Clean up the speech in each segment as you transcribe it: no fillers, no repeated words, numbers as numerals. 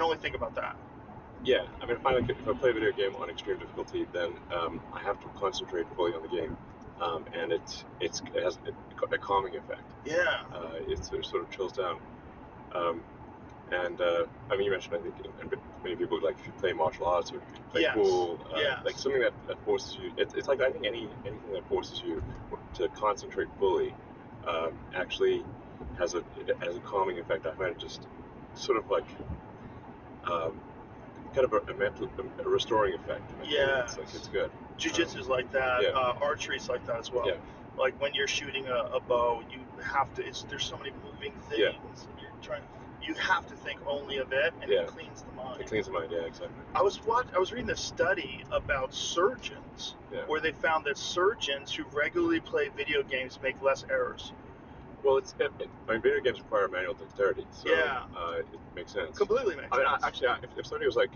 only think about that. Yeah, I mean, if I play a video game on extreme difficulty, then I have to concentrate fully on the game, and it has a calming effect. Yeah. It sort of chills down. Um, and I mean, you mentioned, I think, and many people like if you play martial arts or if you play pool, like something that forces you. It's like I think anything that forces you to concentrate fully actually has a calming effect. I find it just sort of like kind of a restoring effect. Yeah. It's good. Jiu-jitsu's like that. Yeah. Archery's like that as well. Yeah. Like when you're shooting a bow, you have to. There's so many moving things, and you have to think only of it, and it cleans the mind. It cleans the mind. Yeah, exactly. I was reading this study about surgeons, where they found that surgeons who regularly play video games make less errors. Well, I mean, video games require manual dexterity, so it makes sense. Completely makes sense. Actually, if somebody was like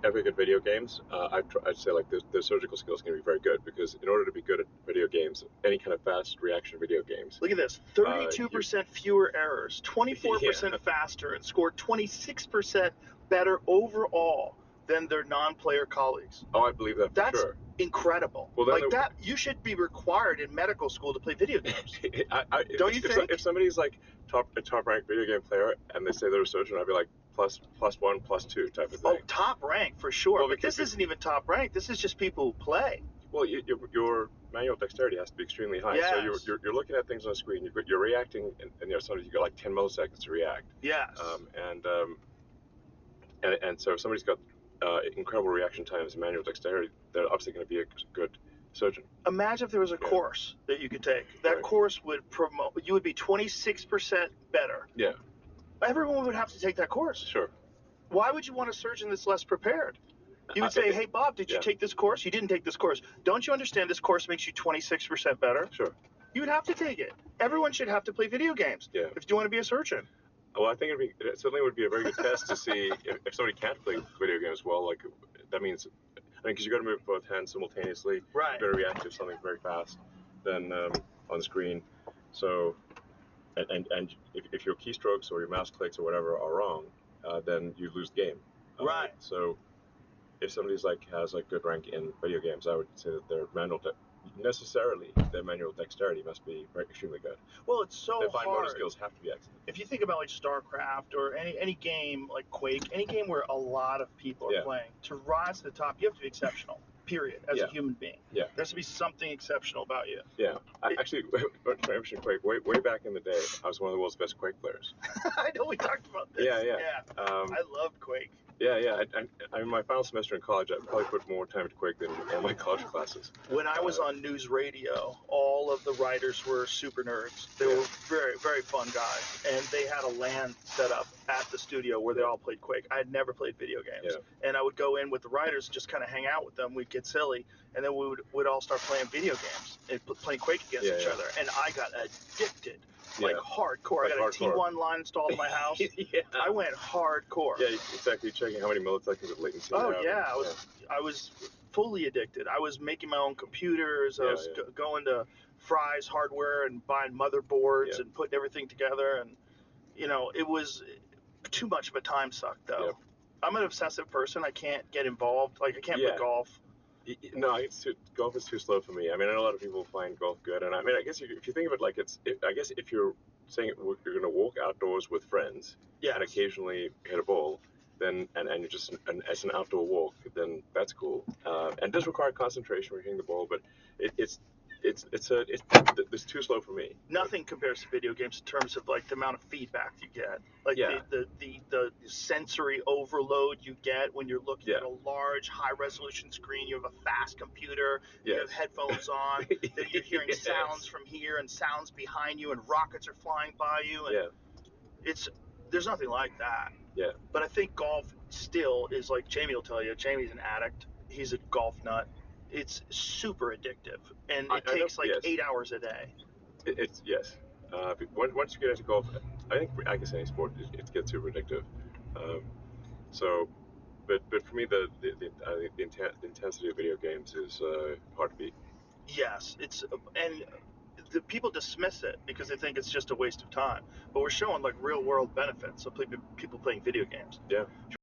ever good at video games, I'd say like their surgical skills can be very good, because in order to be good at video games, any kind of fast reaction video games. Look at this: 32% fewer errors, 24% faster, and scored 26% better overall than their non-player colleagues. Oh, I believe that for sure. Incredible. Well, like that, you should be required in medical school to play video games. Don't you think? If somebody's like a top ranked video game player and they say they're a surgeon, I'd be like +1, +2 type of thing. Oh, top rank for sure. Well, but this isn't even top rank. This is just people who play. Well, your manual dexterity has to be extremely high. Yes. So you're looking at things on a screen. You're reacting, and sometimes you got like 10 milliseconds to react. Yes. And so if somebody's got incredible reaction times and manual dexterity, they're obviously going to be a good surgeon. Imagine if there was a course that you could take. That course would promote. You would be 26% better. Yeah. Everyone would have to take that course. Sure. Why would you want a surgeon that's less prepared? You would say, hey, Bob, did you take this course? You didn't take this course. Don't you understand this course makes you 26% better? Sure. You would have to take it. Everyone should have to play video games if you want to be a surgeon. Well, I think it certainly would be a very good test to see if somebody can't play video games well. Like, that means, because you got to move both hands simultaneously. Right. You got to react to something very fast, then on the screen. So, and if your keystrokes or your mouse clicks or whatever are wrong, then you lose the game. Right. So, if somebody's has a good rank in video games, I would say that their manual dexterity must be extremely good. Well, it's so their fine hard. motor skills have to be excellent. If you think about like StarCraft or any game like Quake, any game where a lot of people are playing, to rise to the top, you have to be exceptional. Period. As a human being. Yeah. There has to be something exceptional about you. Yeah. Actually, Quake, way back in the day, I was one of the world's best Quake players. I know we talked about this. Yeah. I loved Quake. Yeah. I in my final semester in college, I probably put more time into Quake than all my college classes. When I was on news radio, all of the writers were super nerds. They were very, very fun guys, and they had a LAN set up at the studio where they all played Quake. I had never played video games, and I would go in with the writers, just kind of hang out with them. We'd get silly, and then we would all start playing video games and playing Quake against each other, and I got addicted. Like hardcore. I got a T1 line installed in my house. I went hardcore. Yeah, exactly. Checking how many milliseconds of latency. Oh yeah, I was fully addicted. I was making my own computers. I was going to Fry's Hardware and buying motherboards and putting everything together. And it was too much of a time suck though. Yep. I'm an obsessive person. I can't get involved. Like I can't play golf. No, golf is too slow for me. I mean, I know a lot of people find golf good, and I mean, I guess if you think of it like I guess if you're saying you're going to walk outdoors with friends and occasionally hit a ball, then and you're just as an outdoor walk, then that's cool. And it does require concentration when you're hitting the ball, but it's too slow for me. Nothing compares to video games in terms of like the amount of feedback you get, like the sensory overload you get when you're looking at a large, high resolution screen. You have a fast computer. You have headphones on. Then you're hearing sounds from here and sounds behind you, and rockets are flying by you. And there's nothing like that. Yeah. But I think golf still is like Jamie will tell you. Jamie's an addict. He's a golf nut. It's super addictive, and it takes 8 hours a day. It's once you get into golf, I guess any sport it gets super addictive. But for me the intensity of video games is hard to beat. Yes, and the people dismiss it because they think it's just a waste of time. But we're showing like real world benefits of people playing video games. Yeah.